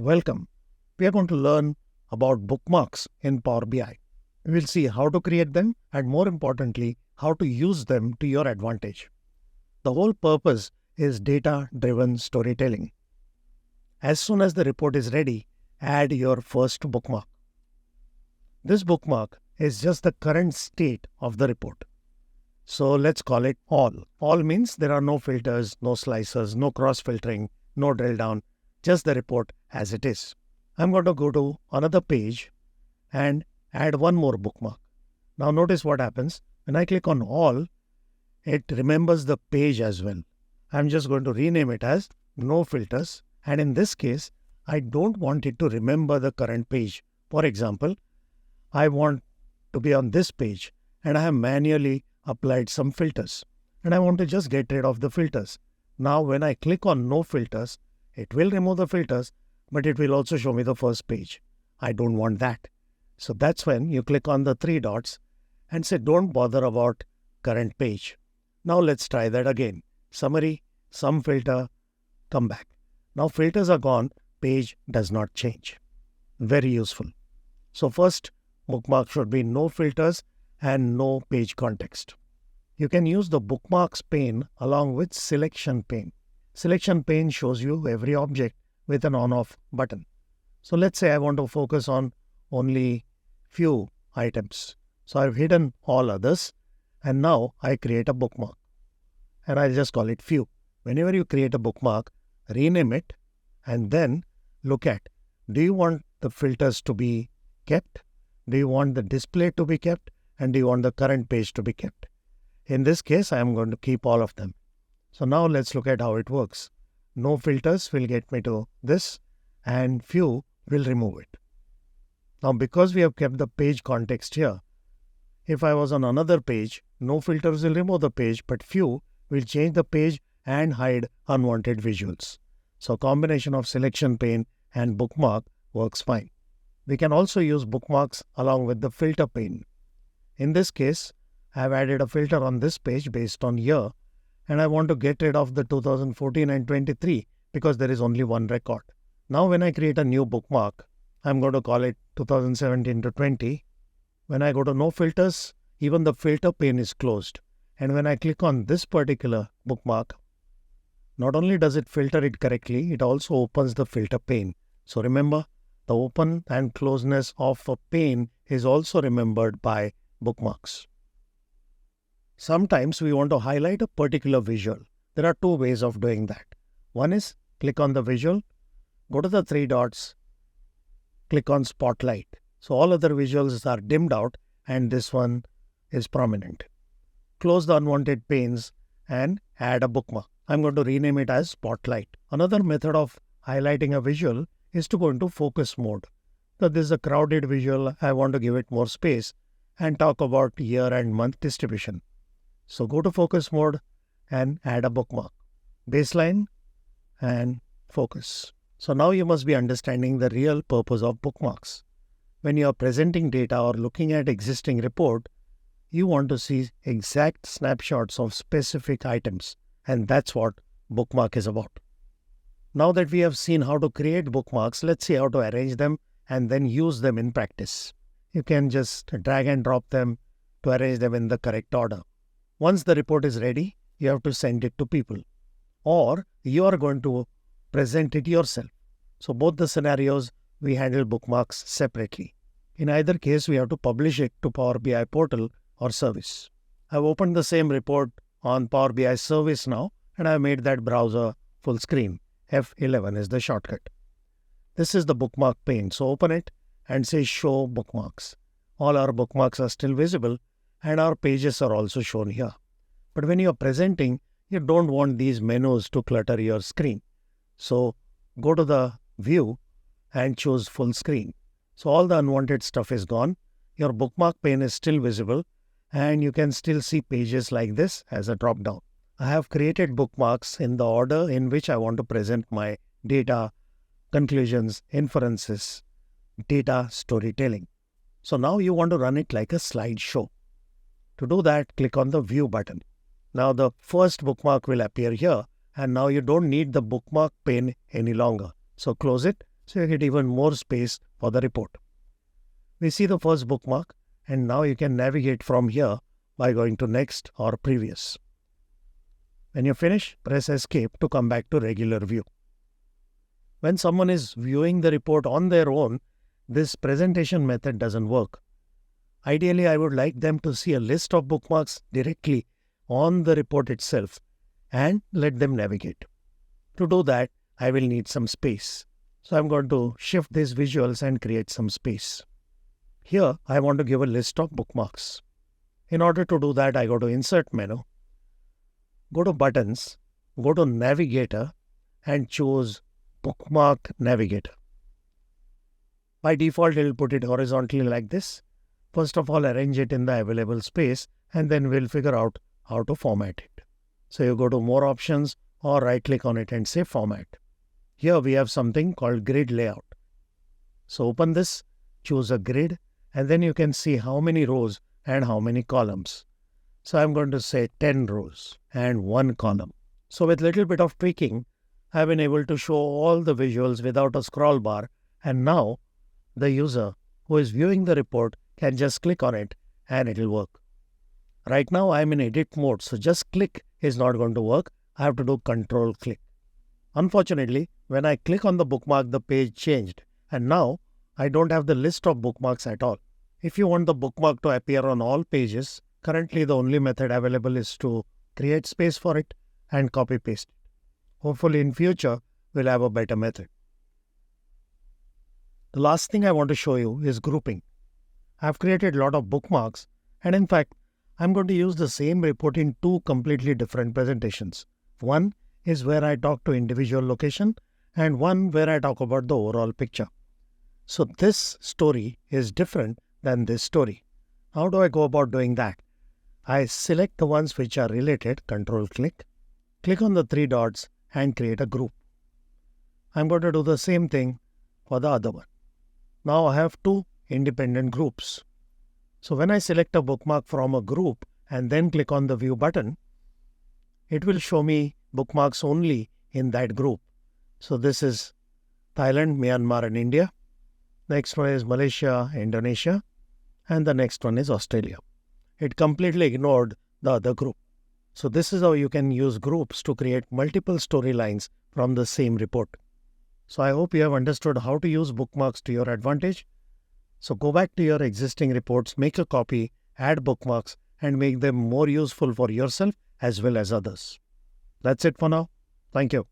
Welcome. We are going to learn about bookmarks in Power BI. We will see how to create them and, more importantly, how to use them to your advantage. The whole purpose is data-driven storytelling. As soon as the report is ready, add your first bookmark. This bookmark is just the current state of the report. So let's call it all. All means there are no filters, no slicers, no cross-filtering, no drill down, just the report as it is. I'm going to go to another page and add one more bookmark. Now notice what happens. When I click on all, it remembers the page as well. I'm just going to rename it as no filters. And in this case, I don't want it to remember the current page. For example, I want to be on this page and I have manually applied some filters. And I want to just get rid of the filters. Now when I click on no filters, it will remove the filters, but it will also show me the first page. I don't want that. So that's when you click on the three dots and say don't bother about current page. Now let's try that again. Summary, some filter, come back. Now filters are gone, page does not change. Very useful. So first bookmark should be no filters and no page context. You can use the bookmarks pane along with selection pane. Selection pane shows you every object with an on-off button. So let's say I want to focus on only few items. So I've hidden all others and now I create a bookmark. And I'll just call it few. Whenever you create a bookmark, rename it and then look at, do you want the filters to be kept? Do you want the display to be kept? And do you want the current page to be kept? In this case, I am going to keep all of them. So now let's look at how it works. No filters will get me to this and few will remove it. Now because we have kept the page context here, if I was on another page, no filters will remove the page, but few will change the page and hide unwanted visuals. So combination of selection pane and bookmark works fine. We can also use bookmarks along with the filter pane. In this case, I have added a filter on this page based on year, and I want to get rid of the 2014 and 23 because there is only one record. Now when I create a new bookmark, I'm going to call it 2017 to 20. When I go to no filters, even the filter pane is closed. And when I click on this particular bookmark, not only does it filter it correctly, it also opens the filter pane. So remember, the open and closeness of a pane is also remembered by bookmarks. Sometimes we want to highlight a particular visual. There are two ways of doing that. One is click on the visual, go to the three dots, click on spotlight. So all other visuals are dimmed out and this one is prominent. Close the unwanted panes and add a bookmark. I'm going to rename it as spotlight. Another method of highlighting a visual is to go into focus mode. So this is a crowded visual. I want to give it more space and talk about year and month distribution. So go to focus mode and add a bookmark. Baseline and focus. So now you must be understanding the real purpose of bookmarks. When you are presenting data or looking at existing report, you want to see exact snapshots of specific items. And that's what bookmark is about. Now that we have seen how to create bookmarks, let's see how to arrange them and then use them in practice. You can just drag and drop them to arrange them in the correct order. Once the report is ready, you have to send it to people. Or you are going to present it yourself. So both the scenarios, we handle bookmarks separately. In either case, we have to publish it to Power BI portal or service. I've opened the same report on Power BI service now, and I've made that browser full screen. F11 is the shortcut. This is the bookmark pane. So open it and say show bookmarks. All our bookmarks are still visible and our pages are also shown here. But when you are presenting, you don't want these menus to clutter your screen. So go to the view and choose full screen. So all the unwanted stuff is gone. Your bookmark pane is still visible and you can still see pages like this as a drop down. I have created bookmarks in the order in which I want to present my data, conclusions, inferences, data storytelling. So now you want to run it like a slideshow. To do that, click on the View button. Now the first bookmark will appear here, and now you don't need the bookmark pane any longer. So close it. so you get even more space for the report. We see the first bookmark, and now you can navigate from here by going to Next or Previous. When you finish, press Escape to come back to regular view. When someone is viewing the report on their own, this presentation method doesn't work. Ideally, I would like them to see a list of bookmarks directly on the report itself and let them navigate. To do that, I will need some space. So I'm going to shift these visuals and create some space. Here, I want to give a list of bookmarks. In order to do that, I go to Insert menu, go to Buttons, go to Navigator, and choose Bookmark Navigator. By default, it will put it horizontally like this. First of all, arrange it in the available space, and then we'll figure out how to format it. So you go to More Options or right-click on it and say Format. Here we have something called Grid Layout. So open this, choose a grid, and then you can see how many rows and how many columns. So I'm going to say 10 rows and 1 column. So with little bit of tweaking, I've been able to show all the visuals without a scroll bar, and now the user who is viewing the report can just click on it and it will work. Right now I'm in edit mode, so just click is not going to work. I have to do Control click. Unfortunately, when I click on the bookmark, the page changed, and now I don't have the list of bookmarks at all. If you want the bookmark to appear on all pages, currently the only method available is to create space for it and copy paste it. Hopefully in future, we'll have a better method. The last thing I want to show you is grouping. I've created a lot of bookmarks, and in fact, I'm going to use the same report in 2 completely different presentations. One is where I talk to individual location, and one where I talk about the overall picture. So this story is different than this story. How do I go about doing that? I select the ones which are related, Control click, click on the 3 dots and create a group. I'm going to do the same thing for the other one. Now I have 2 independent groups. So when I select a bookmark from a group and then click on the View button, it will show me bookmarks only in that group. So this is Thailand, Myanmar and India. Next one is Malaysia, Indonesia, and the next one is Australia. It completely ignored the other group. So this is how you can use groups to create multiple storylines from the same report. So I hope you have understood how to use bookmarks to your advantage. So go back to your existing reports, make a copy, add bookmarks, and make them more useful for yourself as well as others. That's it for now. Thank you.